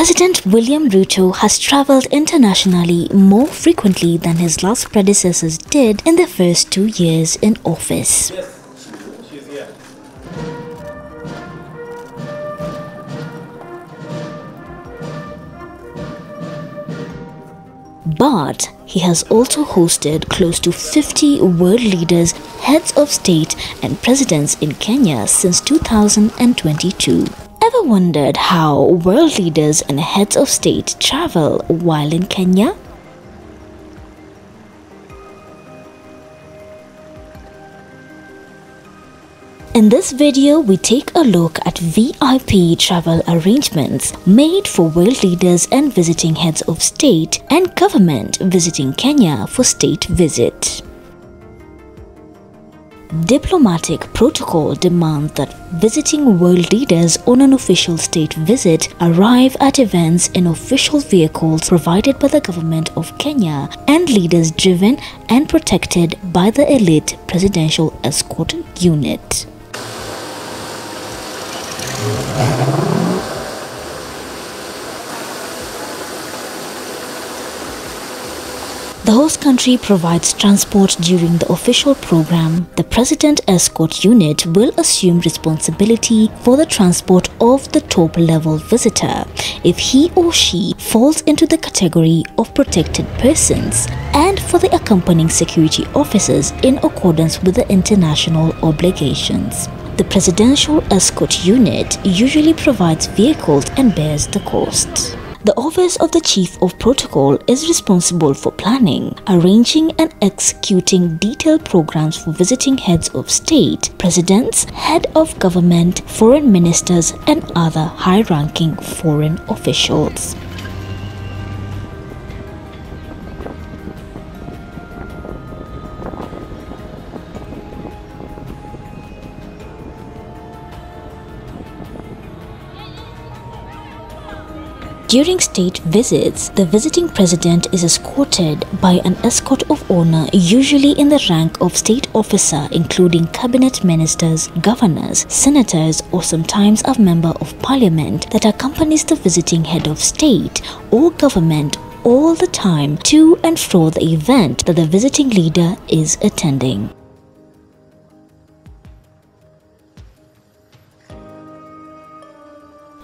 President William Ruto has travelled internationally more frequently than his last predecessors did in their first 2 years in office. Yes, she's here. But he has also hosted close to 50 world leaders, heads of state and presidents in Kenya since 2022. Ever wondered how world leaders and heads of state travel while in Kenya? In this video, we take a look at VIP travel arrangements made for world leaders and visiting heads of state and government visiting Kenya for state visit. Diplomatic protocol demands that visiting world leaders on an official state visit arrive at events in official vehicles provided by the government of Kenya and leaders driven and protected by the elite presidential escort unit. The host country provides transport during the official program. The President Escort Unit will assume responsibility for the transport of the top-level visitor if he or she falls into the category of protected persons, and for the accompanying security officers in accordance with the international obligations. The Presidential Escort Unit usually provides vehicles and bears the cost. The Office of the Chief of Protocol is responsible for planning, arranging and executing detailed programs for visiting heads of state, presidents, head of government, foreign ministers and other high-ranking foreign officials. During state visits, the visiting president is escorted by an escort of honor, usually in the rank of state officer, including cabinet ministers, governors, senators, or sometimes a member of parliament that accompanies the visiting head of state or government all the time to and fro the event that the visiting leader is attending.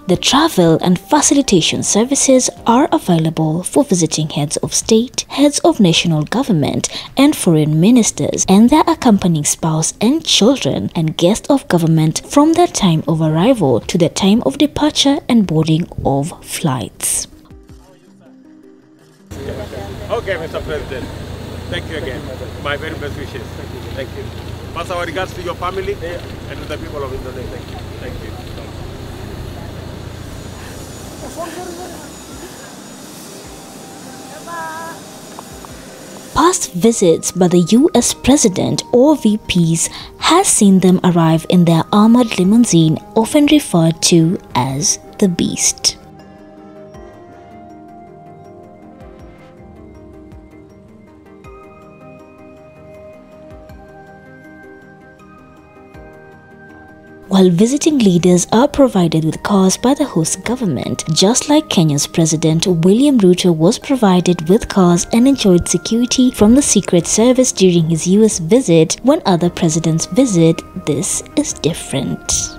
The travel and facilitation services are available for visiting heads of state, heads of national government, and foreign ministers and their accompanying spouse and children and guests of government from their time of arrival to their time of departure and boarding of flights. Okay, Mr. President. Thank you again. My very best wishes. Thank you. Pass our regards to your family and to the people of Indonesia. Thank you. Past visits by the US President or VPs has seen them arrive in their armored limousine, often referred to as the Beast. While visiting leaders are provided with cars by the host government, just like Kenya's President William Ruto was provided with cars and enjoyed security from the Secret Service during his US visit. When other presidents visit, this is different.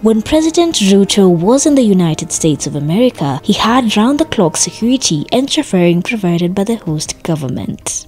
When President Ruto was in the United States of America, he had round-the-clock security and chauffeuring provided by the host government.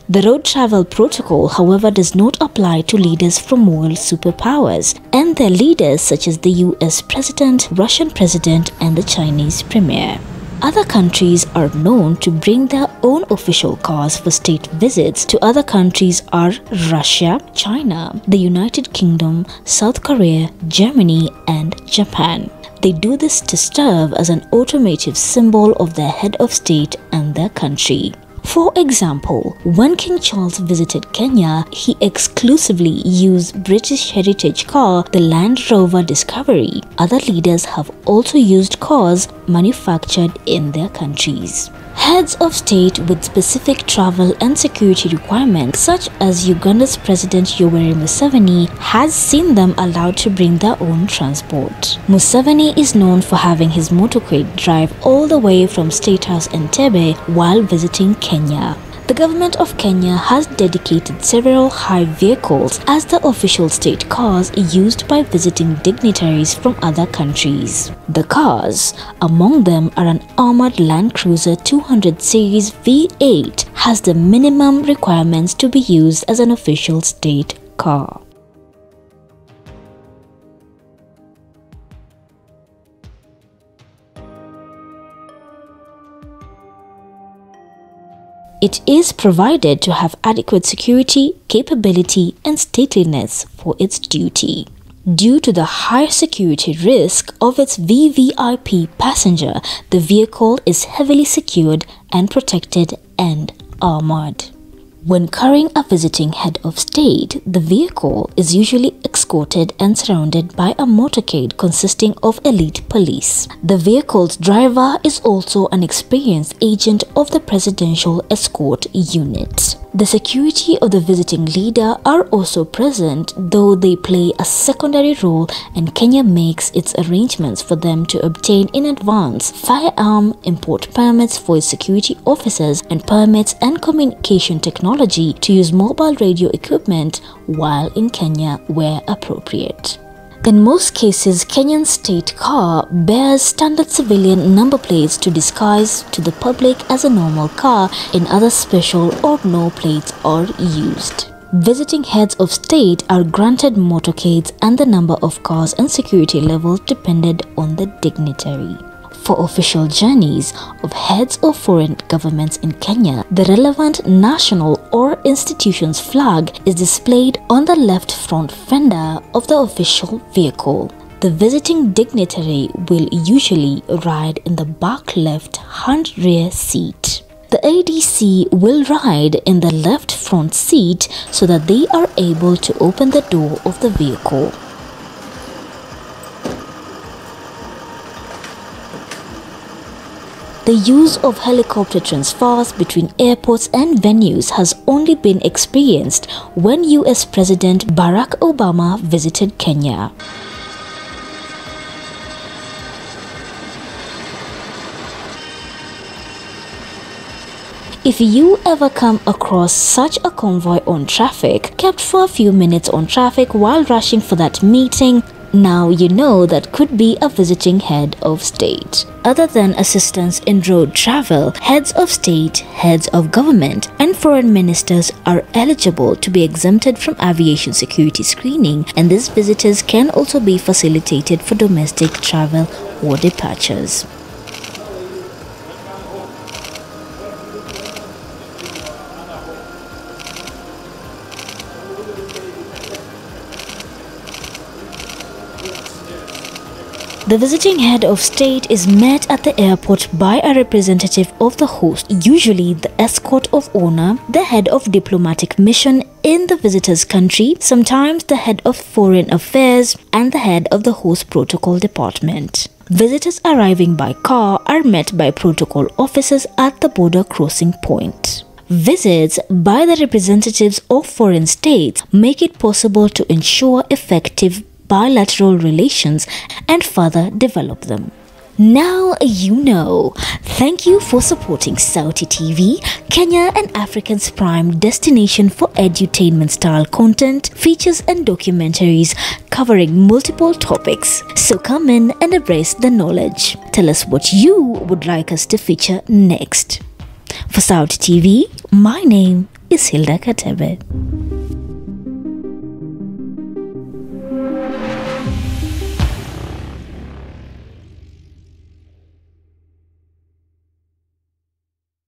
The road travel protocol, however, does not apply to leaders from world superpowers and their leaders such as the US President, Russian President, and the Chinese Premier. Other countries are known to bring their own official cars for state visits to other countries are Russia, China, the United Kingdom, South Korea, Germany, and Japan. They do this to serve as an automotive symbol of their head of state and their country. For example, when King Charles visited Kenya, he exclusively used British heritage car, the Land Rover Discovery. Other leaders have also used cars manufactured in their countries. Heads of state with specific travel and security requirements, such as Uganda's President Yoweri Museveni, has seen them allowed to bring their own transport. Museveni is known for having his motorcade drive all the way from State House Entebbe while visiting Kenya. The government of Kenya has dedicated several high vehicles as the official state cars used by visiting dignitaries from other countries. The cars, among them are an armored Land Cruiser 200 series V8, has the minimum requirements to be used as an official state car. It is provided to have adequate security, capability, and stateliness for its duty. Due to the high security risk of its VVIP passenger, the vehicle is heavily secured and protected and armored. When carrying a visiting head of state, the vehicle is usually escorted and surrounded by a motorcade consisting of elite police. The vehicle's driver is also an experienced agent of the Presidential Escort Unit. The security of the visiting leader are also present, though they play a secondary role, and Kenya makes its arrangements for them to obtain in advance firearm import permits for its security officers and permits and communication technology to use mobile radio equipment while in Kenya where appropriate. In most cases, Kenyan state car bears standard civilian number plates to disguise to the public as a normal car. In other special or no plates are used. Visiting heads of state are granted motorcades, and the number of cars and security levels depended on the dignitary. For official journeys of heads of foreign governments in Kenya, the relevant national or institution's flag is displayed on the left front fender of the official vehicle. The visiting dignitary will usually ride in the back left-hand rear seat. The ADC will ride in the left front seat so that they are able to open the door of the vehicle. The use of helicopter transfers between airports and venues has only been experienced when US President Barack Obama visited Kenya. If you ever come across such a convoy on traffic, kept for a few minutes on traffic while rushing for that meeting, now you know that could be a visiting head of state. Other than assistance in road travel, heads of state, heads of government, and foreign ministers are eligible to be exempted from aviation security screening, and these visitors can also be facilitated for domestic travel or departures. The visiting head of state is met at the airport by a representative of the host, usually the escort of honor, the head of diplomatic mission in the visitor's country, sometimes the head of foreign affairs, and the head of the host protocol department. Visitors arriving by car are met by protocol officers at the border crossing point. Visits by the representatives of foreign states make it possible to ensure effective bilateral relations and further develop them. Now you know. Thank you for supporting Sauti TV, Kenya and Africa's prime destination for edutainment style content, features and documentaries covering multiple topics. So come in and embrace the knowledge. Tell us what you would like us to feature next. For Sauti TV, my name is Hilda Katebe.